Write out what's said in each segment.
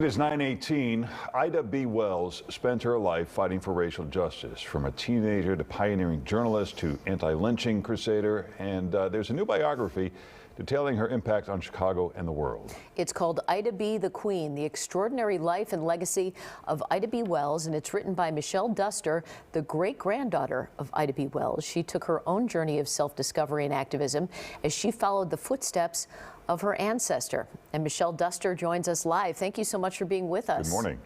It is 9:18. Ida B. Wells spent her life fighting for racial justice, from a teenager to pioneering journalist to anti-lynching crusader. And there's a new biography detailing her impact on Chicago and the world. It's called Ida B. the Queen, The Extraordinary Life and Legacy of Ida B. Wells, and it's written by Michelle Duster, the great-granddaughter of Ida B. Wells. She took her own journey of self-discovery and activism as she followed the footsteps of her ancestor. And Michelle Duster joins us live. Thank you so much for being with us. Good morning.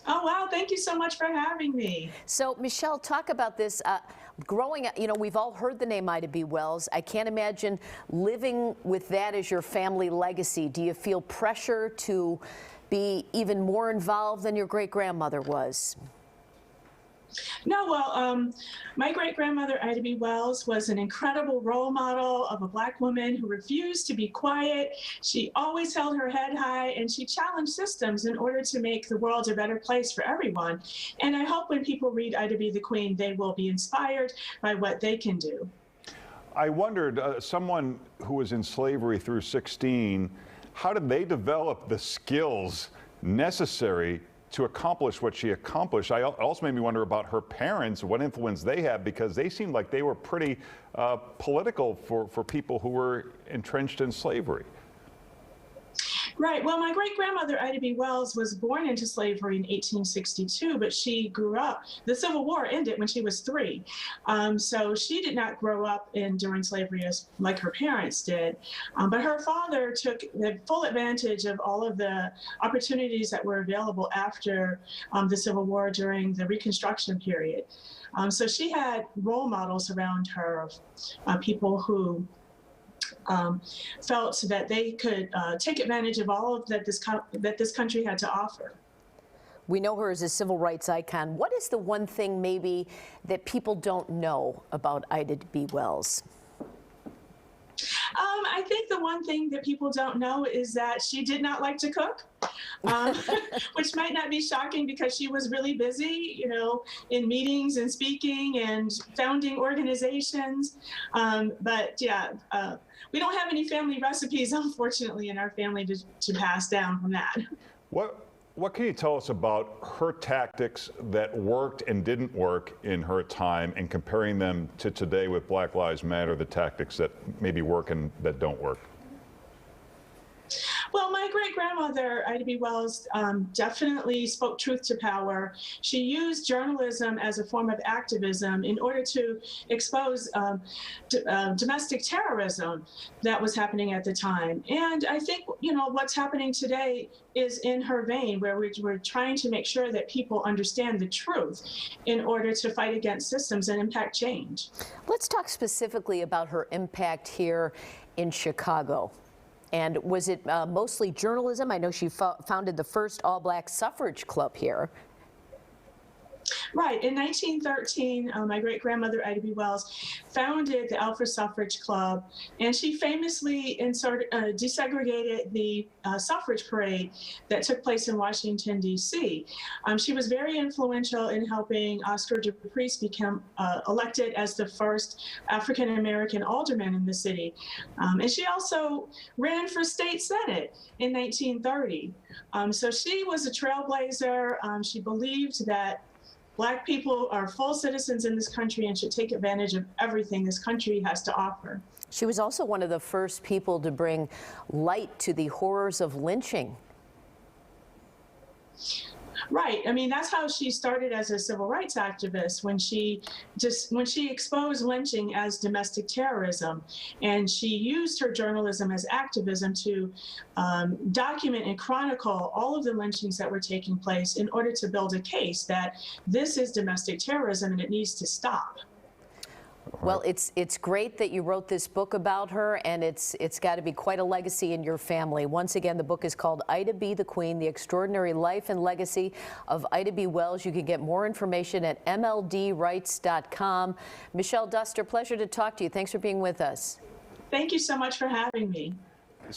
Oh, wow. Thank you so much for having me. So, Michelle, talk about this. Growing up, we've all heard the name Ida B. Wells. I can't imagine living with that as your family legacy. Do you feel pressure to be even more involved than your great-grandmother was? No, well, my great-grandmother, Ida B. Wells, was an incredible role model of a Black woman who refused to be quiet. She always held her head high, and she challenged systems in order to make the world a better place for everyone. And I hope when people read Ida B. the Queen, they will be inspired by what they can do. I wondered, someone who was in slavery through 16, how did they develop the skills necessary to accomplish what she accomplished? I also made me wonder about her parents, what influence they had, because they seemed like they were pretty political for people who were entrenched in slavery. Right. Well, my great-grandmother, Ida B. Wells, was born into slavery in 1862, but she grew up. The Civil War ended when she was 3. So she did not grow up during slavery like her parents did. But her father took the full advantage of all of the opportunities that were available after the Civil War during the Reconstruction period. So she had role models around her of people who felt that they could take advantage of all of that this country had to offer. We know her as a civil rights icon. What is the one thing maybe that people don't know about Ida B. Wells? I think the one thing that people don't know is that she did not like to cook, which might not be shocking because she was really busy, in meetings and speaking and founding organizations. But yeah, we don't have any family recipes, unfortunately, in our family to pass down from that. What can you tell us about her tactics that worked and didn't work in her time, and comparing them to today with Black Lives Matter, the tactics that maybe work and that don't work? Well, my great-grandmother, Ida B. Wells, definitely spoke truth to power. She used journalism as a form of activism in order to expose domestic terrorism that was happening at the time. And I think, what's happening today is in her vein, where we're trying to make sure that people understand the truth in order to fight against systems and impact change. Let's talk specifically about her impact here in Chicago. And was it mostly journalism? I know she founded the first all-black suffrage club here. Right. In 1913, my great-grandmother, Ida B. Wells, founded the Alpha Suffrage Club, and she famously desegregated the suffrage parade that took place in Washington, D.C. She was very influential in helping Oscar DePriest become elected as the first African-American alderman in the city. And she also ran for state senate in 1930. So she was a trailblazer. She believed that Black people are full citizens in this country and should take advantage of everything this country has to offer. She was also one of the first people to bring light to the horrors of lynching. Right. I mean, that's how she started as a civil rights activist, when she exposed lynching as domestic terrorism. And she used her journalism as activism to document and chronicle all of the lynchings that were taking place in order to build a case that this is domestic terrorism and it needs to stop. Well, it's great that you wrote this book about her, and it's got to be quite a legacy in your family. Once again, the book is called Ida B. the Queen, The Extraordinary Life and Legacy of Ida B. Wells. You can get more information at mldrights.com. Michelle Duster, pleasure to talk to you. Thanks for being with us. Thank you so much for having me.